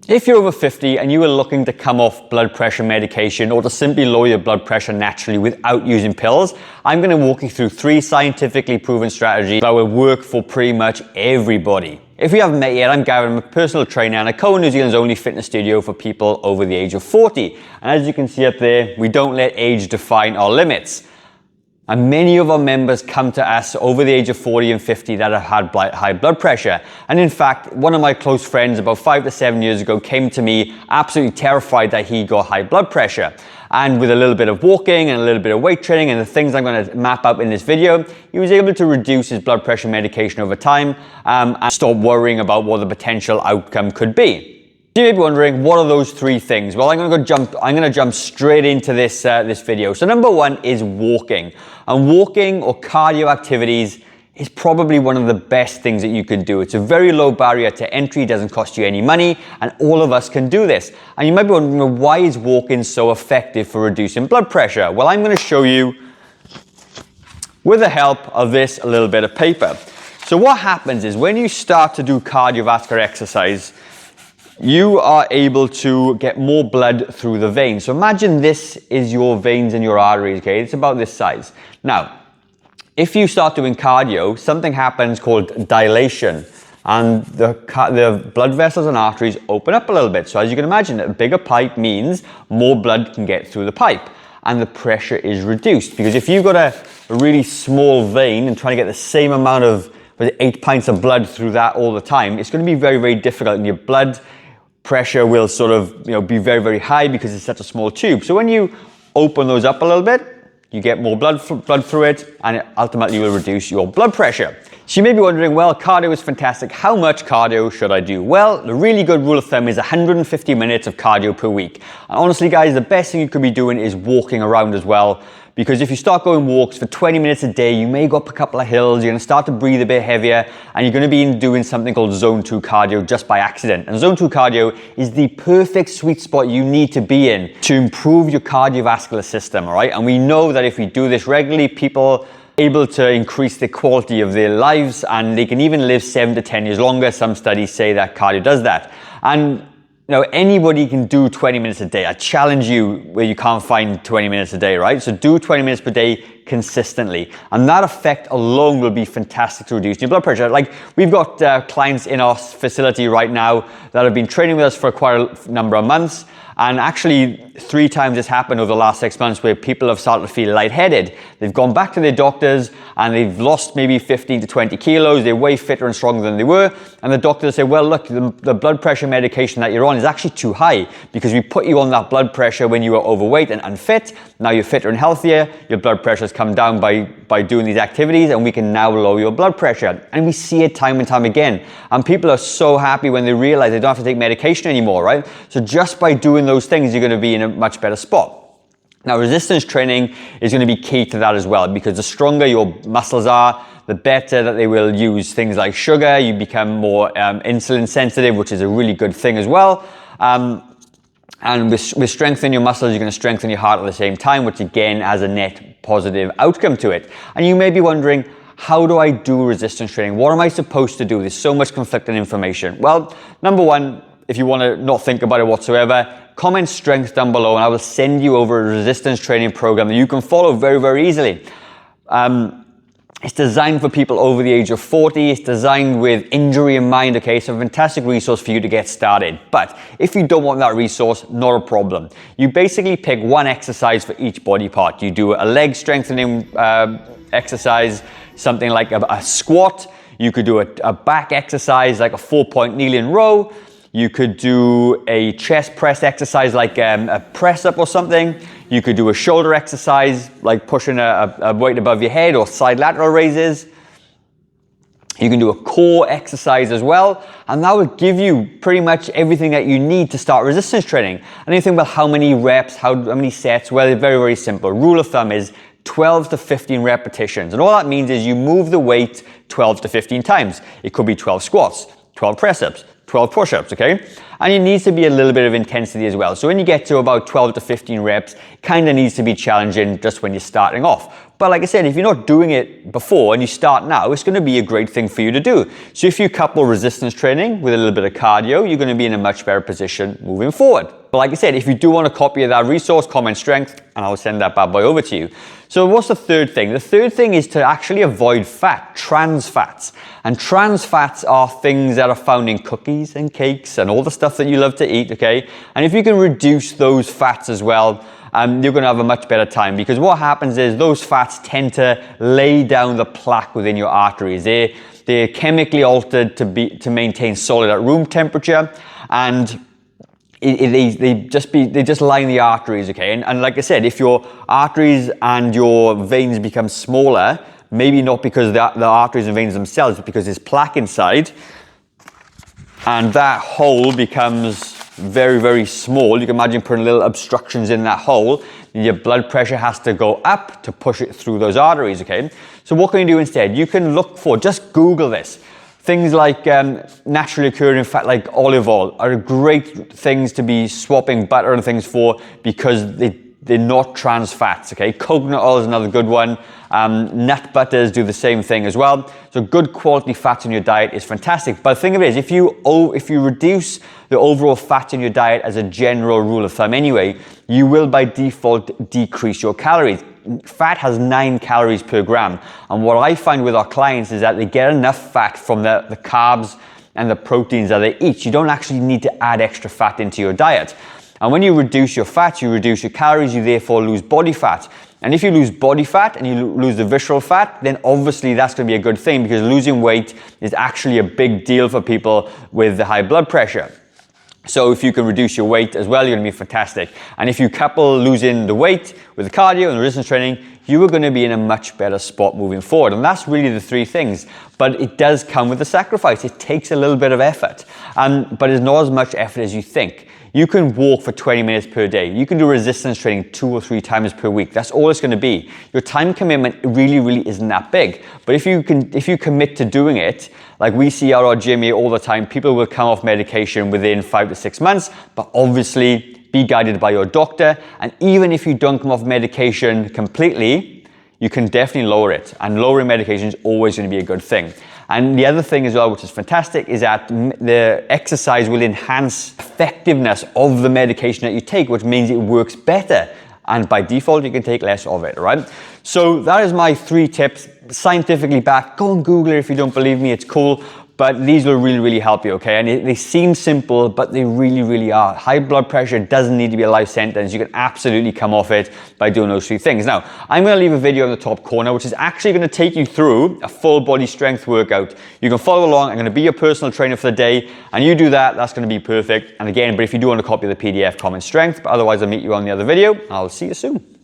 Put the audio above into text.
If you're over 50 and you are looking to come off blood pressure medication or to simply lower your blood pressure naturally without using pills, I'm going to walk you through 3 scientifically proven strategies that will work for pretty much everybody. If you haven't met yet, I'm Gavin, I'm a personal trainer and I co-own New Zealand's only fitness studio for people over the age of 40. And as you can see up there, we don't let age define our limits. And many of our members come to us over the age of 40 and 50 that have had high blood pressure. And in fact, one of my close friends about 5 to 7 years ago came to me absolutely terrified that he got high blood pressure. And with a little bit of walking and a little bit of weight training and the things I'm going to map up in this video, he was able to reduce his blood pressure medication over time and stop worrying about what the potential outcome could be. You may be wondering, what are those 3 things? Well, I'm going to jump straight into this video. So number 1 is walking. And walking or cardio activities is probably one of the best things that you can do. It's a very low barrier to entry, doesn't cost you any money, and all of us can do this. And you might be wondering, why is walking so effective for reducing blood pressure? Well, I'm going to show you with the help of this little bit of paper. So what happens is when you start to do cardiovascular exercise, you are able to get more blood through the veins. So imagine this is your veins and your arteries, okay? It's about this size. Now, if you start doing cardio, something happens called dilation, and the blood vessels and arteries open up a little bit. So as you can imagine, a bigger pipe means more blood can get through the pipe, and the pressure is reduced. Because if you've got a really small vein and trying to get the same amount of 8 pints of blood through that all the time, it's going to be very, very difficult, and your blood pressure will sort of be very, very high because it's such a small tube. So when you open those up a little bit, you get more blood through it, and it ultimately will reduce your blood pressure. So you may be wondering, well, cardio is fantastic. How much cardio should I do? Well, the really good rule of thumb is 150 minutes of cardio per week. And honestly, guys, the best thing you could be doing is walking around as well. Because if you start going walks for 20 minutes a day, you may go up a couple of hills, you're going to start to breathe a bit heavier, and you're going to be doing something called zone 2 cardio just by accident. And zone 2 cardio is the perfect sweet spot you need to be in to improve your cardiovascular system, all right? And we know that if we do this regularly, people are able to increase the quality of their lives, and they can even live 7 to 10 years longer. Some studies say that cardio does that. And anybody can do 20 minutes a day. I challenge you where you can't find 20 minutes a day, right? So do 20 minutes per day consistently. And that effect alone will be fantastic to reduce your blood pressure. Like, we've got clients in our facility right now that have been training with us for quite a number of months. And actually 3 times it's happened over the last 6 months where people have started to feel lightheaded. They've gone back to their doctors and they've lost maybe 15 to 20 kilos. They're way fitter and stronger than they were. And the doctors say, well, look, the blood pressure medication that you're on is actually too high because we put you on that blood pressure when you were overweight and unfit. Now you're fitter and healthier. Your blood pressure has come down by doing these activities, and we can now lower your blood pressure. And we see it time and time again. And people are so happy when they realize they don't have to take medication anymore, right? So just by doing those things, you're going to be in a much better spot. Now, resistance training is going to be key to that as well, because the stronger your muscles are, the better that they will use things like sugar. You become more insulin sensitive, which is a really good thing as well. And with strengthening your muscles, you're going to strengthen your heart at the same time, which again has a net positive outcome to it. And you may be wondering, how do I do resistance training? What am I supposed to do? There's so much conflicting information. Well, number 1, if you want to not think about it whatsoever, comment strength down below and I will send you over a resistance training program that you can follow very, very easily. It's designed for people over the age of 40. It's designed with injury in mind, okay? So a fantastic resource for you to get started. But if you don't want that resource, not a problem. You basically pick one exercise for each body part. You do a leg strengthening exercise, something like a squat. You could do a back exercise like a 4-point kneeling row. You could do a chest press exercise like a press up or something. You could do a shoulder exercise like pushing a weight above your head or side lateral raises. You can do a core exercise as well, and that will give you pretty much everything that you need to start resistance training. And you think about how many reps, how many sets? Well, it's very, very simple. Rule of thumb is 12 to 15 repetitions. And all that means is you move the weight 12 to 15 times. It could be 12 squats, 12 press-ups, 12 push-ups, okay? And it needs to be a little bit of intensity as well. So when you get to about 12 to 15 reps, it kind of needs to be challenging just when you're starting off. But like I said, if you're not doing it before and you start now, it's going to be a great thing for you to do. So if you couple resistance training with a little bit of cardio, you're going to be in a much better position moving forward. But like I said, if you do want a copy of that resource, comment strength, and I'll send that bad boy over to you. So what's the third thing? The third thing is to actually avoid fat, trans fats. And trans fats are things that are found in cookies and cakes and all the stuff that you love to eat, okay? And if you can reduce those fats as well, you're going to have a much better time, because what happens is those fats tend to lay down the plaque within your arteries. They're chemically altered to maintain solid at room temperature, and they just line the arteries, okay? And like I said, if your arteries and your veins become smaller, maybe not because the arteries and veins themselves, but because there's plaque inside, and that hole becomes very, very small. You can imagine putting little obstructions in that hole. Your blood pressure has to go up to push it through those arteries, okay? So what can you do instead? You can look for, just Google this. Things like naturally occurring fat like olive oil are great things to be swapping butter and things for, because they're not trans fats, okay? Coconut oil is another good one. Nut butters do the same thing as well. So good quality fats in your diet is fantastic. But the thing of it is, if you reduce the overall fat in your diet as a general rule of thumb anyway, you will by default decrease your calories. Fat has 9 calories per gram. And what I find with our clients is that they get enough fat from the carbs and the proteins that they eat. You don't actually need to add extra fat into your diet. And when you reduce your fat, you reduce your calories, you therefore lose body fat. And if you lose body fat and you lose the visceral fat, then obviously that's going to be a good thing, because losing weight is actually a big deal for people with the high blood pressure. So if you can reduce your weight as well, you're going to be fantastic. And if you couple losing the weight with the cardio and the resistance training, you are going to be in a much better spot moving forward. And that's really the 3 things. But it does come with a sacrifice. It takes a little bit of effort, but it's not as much effort as you think. You can walk for 20 minutes per day. You can do resistance training 2 or 3 times per week. That's all it's going to be. Your time commitment really isn't that big. But if you commit to doing it, like we see at our gym here all the time, people will come off medication within 5 to 6 months, but obviously be guided by your doctor. And even if you don't come off medication completely, you can definitely lower it. And lowering medication is always going to be a good thing. And the other thing as well, which is fantastic, is that the exercise will enhance effectiveness of the medication that you take, which means it works better. And by default, you can take less of it, right? So that is my 3 tips, scientifically backed. Go and Google it if you don't believe me, it's cool. But these will really help you, okay? And they seem simple, but they really are. High blood pressure doesn't need to be a life sentence. You can absolutely come off it by doing those 3 things. Now, I'm gonna leave a video in the top corner, which is actually gonna take you through a full body strength workout. You can follow along. I'm gonna be your personal trainer for the day, and you do that, that's gonna be perfect. And again, but if you do want a copy of the PDF, comment strength. But otherwise, I'll meet you on the other video. I'll see you soon.